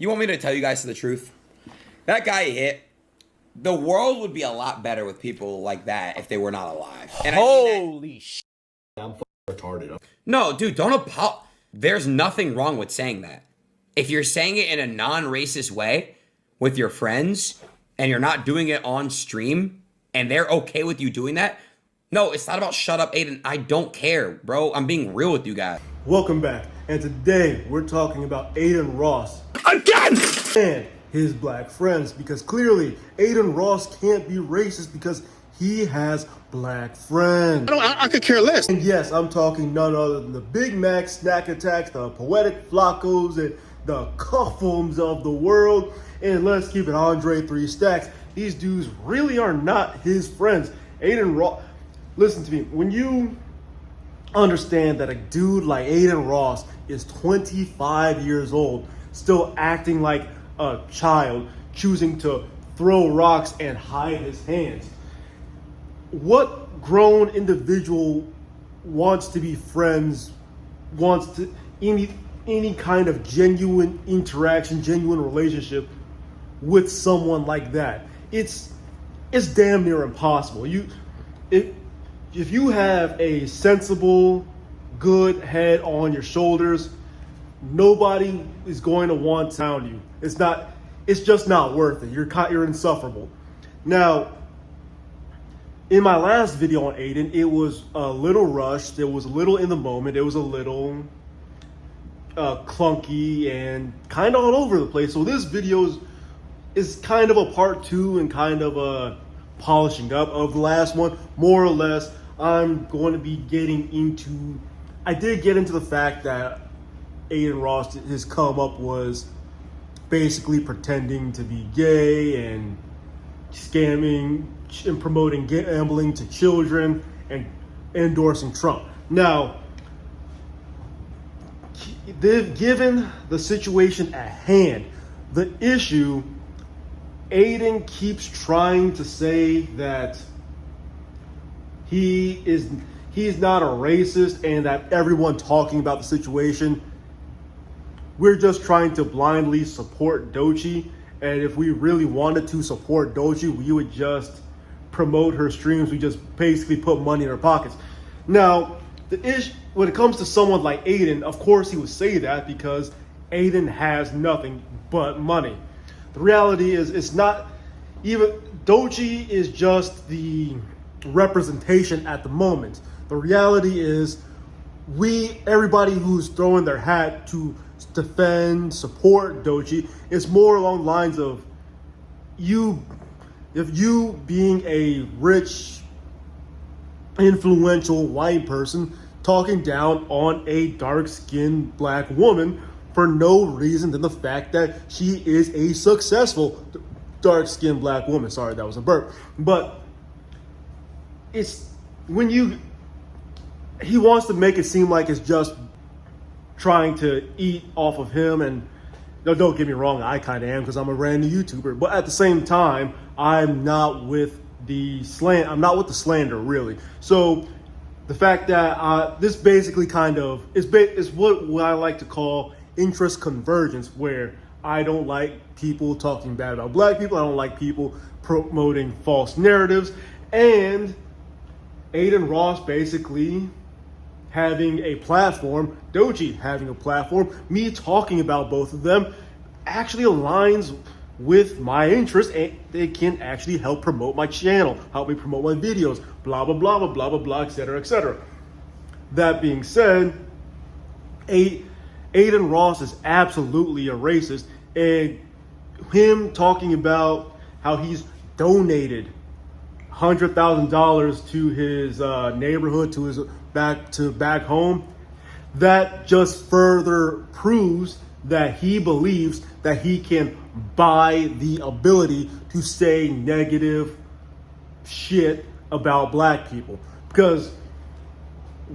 You want me to tell you guys the truth? That guy hit. The world would be a lot better with people like that if they were not alive. And Holy shit. I'm retarded. No, dude, don't apologize. There's nothing wrong with saying that. If you're saying it in a non-racist way with your friends and you're not doing it on stream and they're okay with you doing that, no, it's not about shut up, Aiden. I don't care, bro. I'm being real with you guys. Welcome back, and today we're talking about Adin Ross Again! and his black friends, because clearly Adin Ross can't be racist because he has black friends. I could care less. And yes, I'm talking none other than the Big Mac Snack Attacks, the Poetic Flacos, and the Cuffums of the world. And let's keep it Andre 3 Stacks. These dudes really are not his friends. Adin Ross, listen to me, when you understand that a dude like Adin Ross is 25 years old, still acting like a child, choosing to throw rocks and hide his hands. What grown individual wants to be friends, wants to any kind of genuine interaction, genuine relationship with someone like that? It's damn near impossible. If you have a sensible, good head on your shoulders, nobody is going to want to sound you. It's just not worth it. You're insufferable. Now, in my last video on Adin, it was a little rushed. It was a little in the moment. It was a little clunky and kind of all over the place. So this video is kind of a part two and kind of a polishing up of the last one. More or less, I'm going to be getting into... I did get into the fact that Adin Ross, his come up was basically pretending to be gay and scamming and promoting gambling to children and endorsing Trump. Now, given the situation at hand, the issue, Adin keeps trying to say that he's not a racist and that everyone talking about the situation, we're just trying to blindly support Doechii. And if we really wanted to support Doechii, we would just promote her streams. We just basically put money in her pockets. Now, the issue when it comes to someone like Adin, of course he would say that because Adin has nothing but money. The reality is, it's not even... Doechii is just the representation at the moment. The reality is, everybody who's throwing their hat to defend, support Doechii, it's more along the lines of if you being a rich, influential white person talking down on a dark-skinned black woman for no reason than the fact that she is a successful dark-skinned black woman. Sorry, that was a burp. But it's when he wants to make it seem like it's just trying to eat off of him. And don't get me wrong, I kind of am because I'm a brand new YouTuber. But at the same time, I'm not with the slander, really. So the fact that this basically kind of is what I like to call interest convergence, where I don't like people talking bad about black people. I don't like people promoting false narratives. And Adin Ross basically having a platform, Doechii having a platform, me talking about both of them actually aligns with my interest, and they can actually help promote my channel, help me promote my videos, blah, blah, blah, blah, blah, blah, blah, etc., etc. That being said, Adin Ross is absolutely a racist, and him talking about how he's donated $100,000 to his neighborhood, to his back home, that just further proves that he believes that he can buy the ability to say negative shit about black people. Because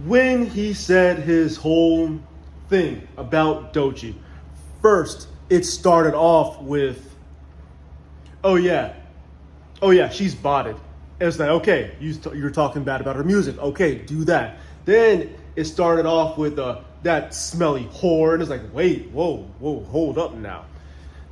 when he said his whole thing about Doechii, first it started off with, oh yeah, she's botted. And it's like, okay, you're talking bad about her music. Okay, do that. Then it started off with that smelly whore, and it's like, wait, whoa, hold up now.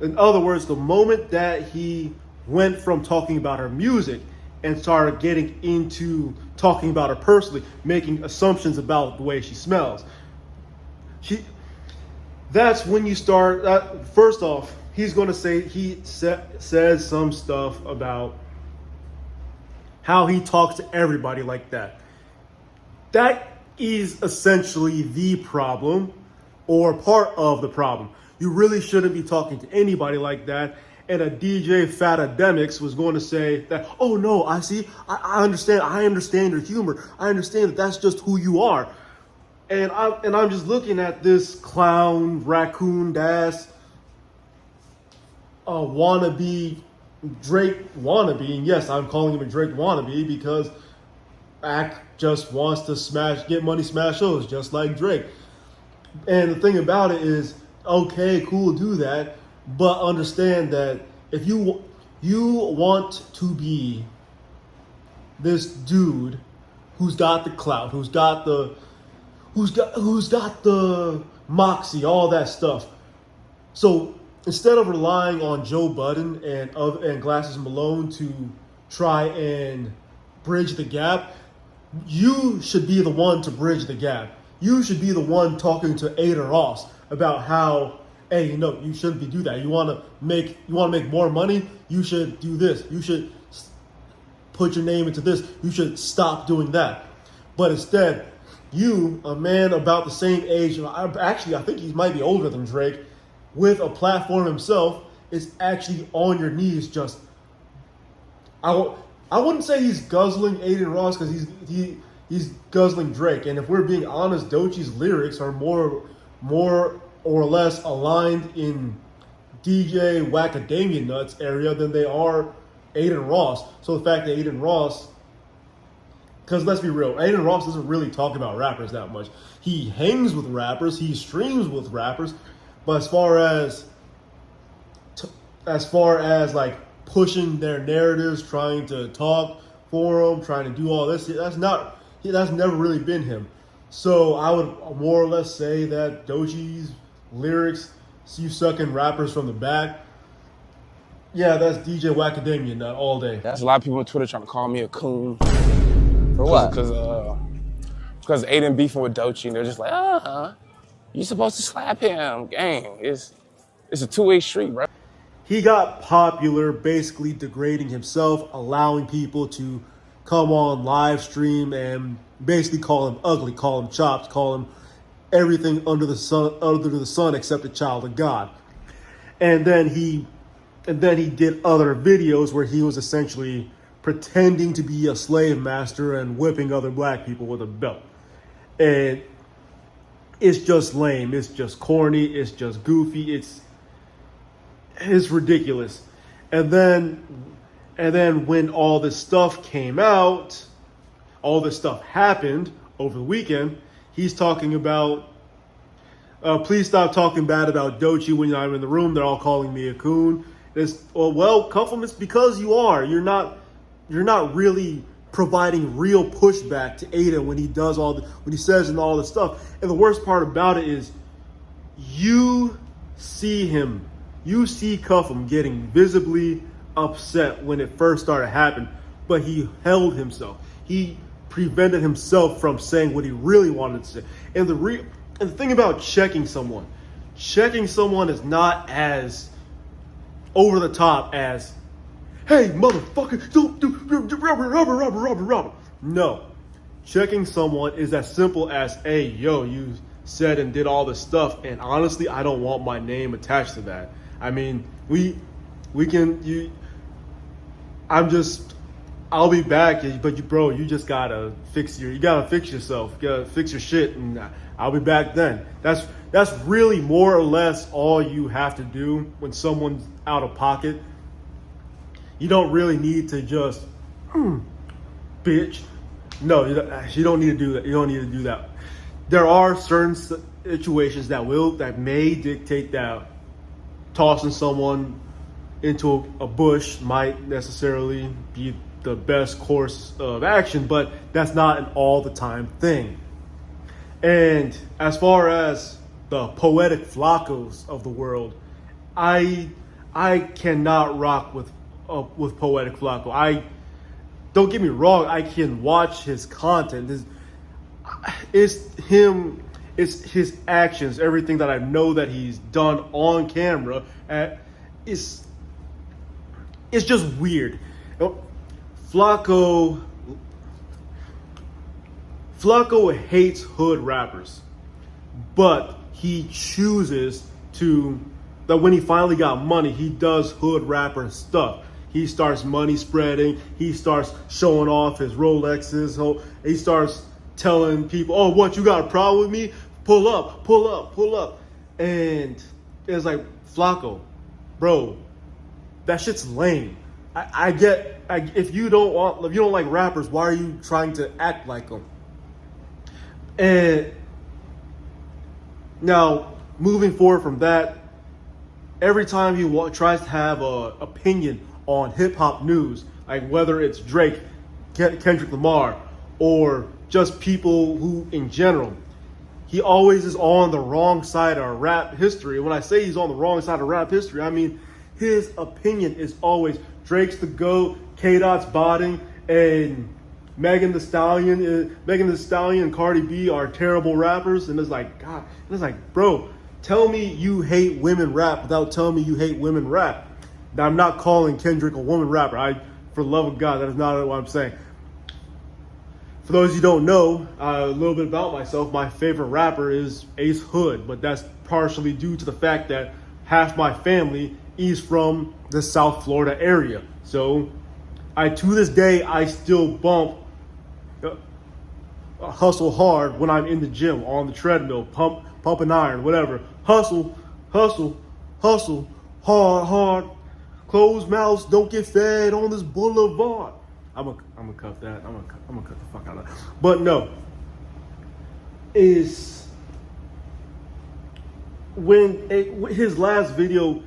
In other words, the moment that he went from talking about her music and started getting into talking about her personally, making assumptions about the way she smells, that's when you start. First off, he's going to say says some stuff about how he talks to everybody like that. That is essentially the problem, or part of the problem. You really shouldn't be talking to anybody like that. And a DJ Fatademics was going to say that, oh no, I understand your humor. I understand that that's just who you are. And I'm just looking at this clown, raccoon ass, wannabe, Drake wannabe. And yes, I'm calling him a Drake wannabe because Act just wants to get money, smash shows, just like Drake. And the thing about it is, okay, cool, do that, but understand that if you want to be this dude who's got the clout, who's got the moxie, all that stuff. So instead of relying on Joe Budden and Glasses Malone to try and bridge the gap, you should be the one to bridge the gap. You should be the one talking to Adin Ross about how, hey, you shouldn't do that. You want to make more money? You should do this. You should put your name into this. You should stop doing that. But instead, you, a man about the same age, I think he might be older than Drake, with a platform himself, is actually on your knees just. I wouldn't say he's guzzling Adin Ross because he's guzzling Drake. And if we're being honest, Doechie's lyrics are more or less aligned in DJ Wackadamia Nuts area than they are Adin Ross. So the fact that Adin Ross, because let's be real, Adin Ross doesn't really talk about rappers that much. He hangs with rappers, he streams with rappers, but as far as like pushing their narratives, trying to talk for them, trying to do all this, that's never really been him. So I would more or less say that Doechie's lyrics, you sucking rappers from the back, yeah, that's DJ Wackadamia Nut all day. There's a lot of people on Twitter trying to call me a coon. For what? Because Adin beefing with Doechie, and they're just like, you supposed to slap him. Gang, it's a two-way street, bro. He got popular basically degrading himself, allowing people to come on live stream and basically call him ugly, call him chopped, call him everything under the sun except a child of God. And then he did other videos where he was essentially pretending to be a slave master and whipping other black people with a belt. And it's just lame, it's just corny, it's just goofy, it's ridiculous. And then when all this stuff came out, all this stuff happened over the weekend, he's talking about, please stop talking bad about Doechie when I'm in the room. They're all calling me a coon. Compliments because you are. You're not really providing real pushback to Adin when he does when he says and all this stuff. And the worst part about it is you see Cuffham getting visibly upset when it first started happening, but he held himself. He prevented himself from saying what he really wanted to say. And the thing about checking someone is not as over the top as, hey, motherfucker, don't do rubber. No. Checking someone is as simple as, hey, yo, you said and did all this stuff, and honestly, I don't want my name attached to that. I mean, I'll be back, but you just gotta fix yourself. You gotta fix your shit, and I'll be back then. That's really more or less all you have to do when someone's out of pocket. You don't really need to just, bitch. No, you don't need to do that. You don't need to do that. There are certain situations that may dictate that tossing someone into a bush might necessarily be the best course of action, but that's not an all the time thing. And as far as the poetic Flacos of the world, I I cannot rock with Poetic Flacco. I don't get me wrong. I can watch his content. It's him. It's his actions. Everything that I know that he's done on camera. It's just weird. Flacco hates hood rappers, but he chooses to, that when he finally got money, he does hood rapper stuff. He starts money spreading. He starts showing off his Rolexes. He starts telling people, "Oh, what, you got a problem with me? Pull up, pull up, pull up." And it's like, Flacco, bro, that shit's lame. If you don't like rappers, why are you trying to act like them? And now, moving forward from that, every time he tries to have an opinion on hip hop news, like whether it's Drake, Kendrick Lamar, or just people who in general, he always is on the wrong side of rap history. When I say he's on the wrong side of rap history, I mean his opinion is always Drake's the GOAT, K-Dot's botting, and Megan Thee Stallion and Cardi B are terrible rappers. And it's like, God, and it's like, bro, tell me you hate women rap without telling me you hate women rap. Now, I'm not calling Kendrick a woman rapper. For the love of God, that is not what I'm saying. For those you don't know, a little bit about myself, my favorite rapper is Ace Hood, but that's partially due to the fact that half my family is from the South Florida area. So to this day, I still bump Hustle Hard when I'm in the gym, on the treadmill, pump and iron, whatever. Hustle, hustle, hustle, hard, hard. Closed mouths don't get fed on this boulevard. I'm gonna cut that. I'm gonna cut the fuck out of that. But no, is when his last video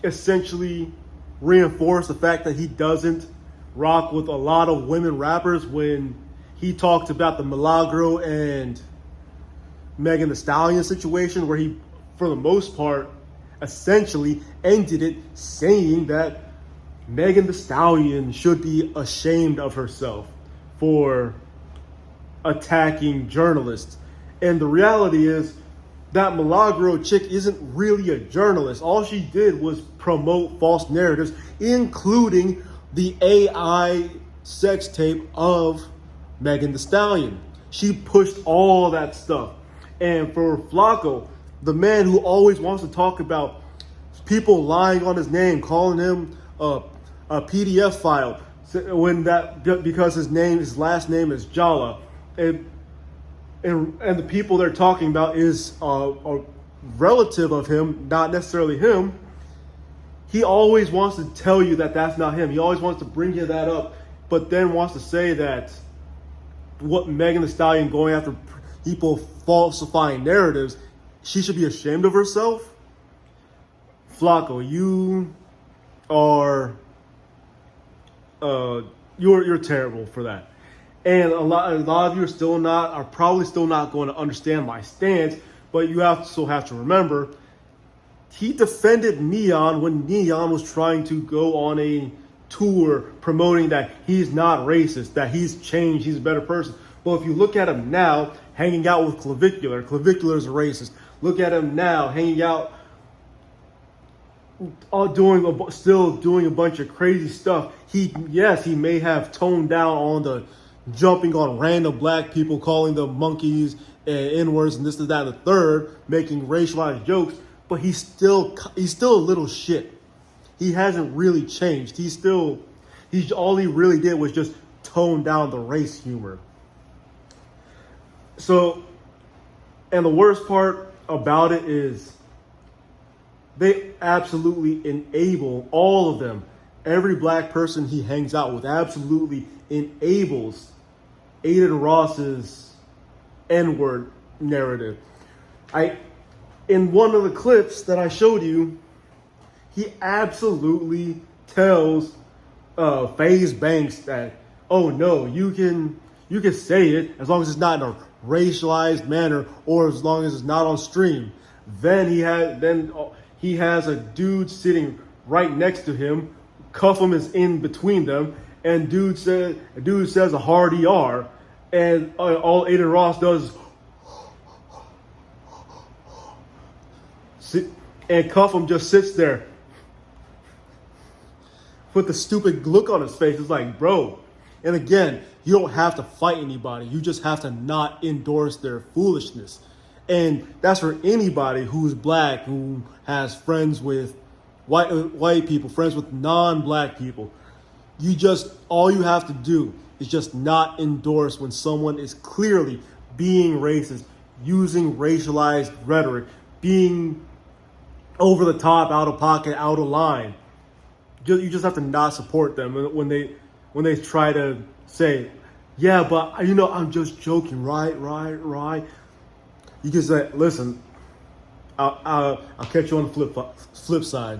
essentially reinforced the fact that he doesn't rock with a lot of women rappers, when he talked about the Milagro and Megan Thee Stallion situation, where he, for the most part, essentially ended it saying that Megan Thee Stallion should be ashamed of herself for attacking journalists. And the reality is that Milagro chick isn't really a journalist. All she did was promote false narratives, including the AI sex tape of Megan Thee Stallion. She pushed all that stuff. And for Flacco, the man who always wants to talk about people lying on his name, calling him a PDF file, because his last name is Jala, and the people they're talking about is a relative of him, not necessarily him. He always wants to tell you that that's not him. He always wants to bring you that up, but then wants to say that what Megan Thee Stallion going after people falsifying narratives, she should be ashamed of herself. Flacco, you are you're terrible for that. And a lot of you are probably still not going to understand my stance, but you also have to remember, he defended Neon when Neon was trying to go on a tour promoting that he's not racist, that he's changed, he's a better person. Well, if you look at him now hanging out with Clavicular is a racist. Look at him now hanging out, still doing a bunch of crazy stuff. He may have toned down on the jumping on random black people, calling them monkeys and N-words and this and that and the third, making racialized jokes, but he's still a little shit. He hasn't really changed. All he really did was just tone down the race humor. So, and the worst part about it is they absolutely enable, all of them, every black person he hangs out with absolutely enables Adin Ross's N-word narrative. In one of the clips that I showed you, he absolutely tells FaZe Banks that, oh no, you can say it as long as it's not in a racialized manner or as long as it's not on stream. Then he has a dude sitting right next to him. Cuffham is in between them, and dude says a hard ER, and all Adin Ross does is sit, and Cuffham just sits there with the stupid look on his face. It's like, bro. And again, you don't have to fight anybody. You just have to not endorse their foolishness. And that's for anybody who's black, who has friends with white people, friends with non-black people. All you have to do is just not endorse when someone is clearly being racist, using racialized rhetoric, being over the top, out of pocket, out of line. You just have to not support them when they try to say, yeah, but I'm just joking, right. You can say, listen, I'll catch you on the flip side.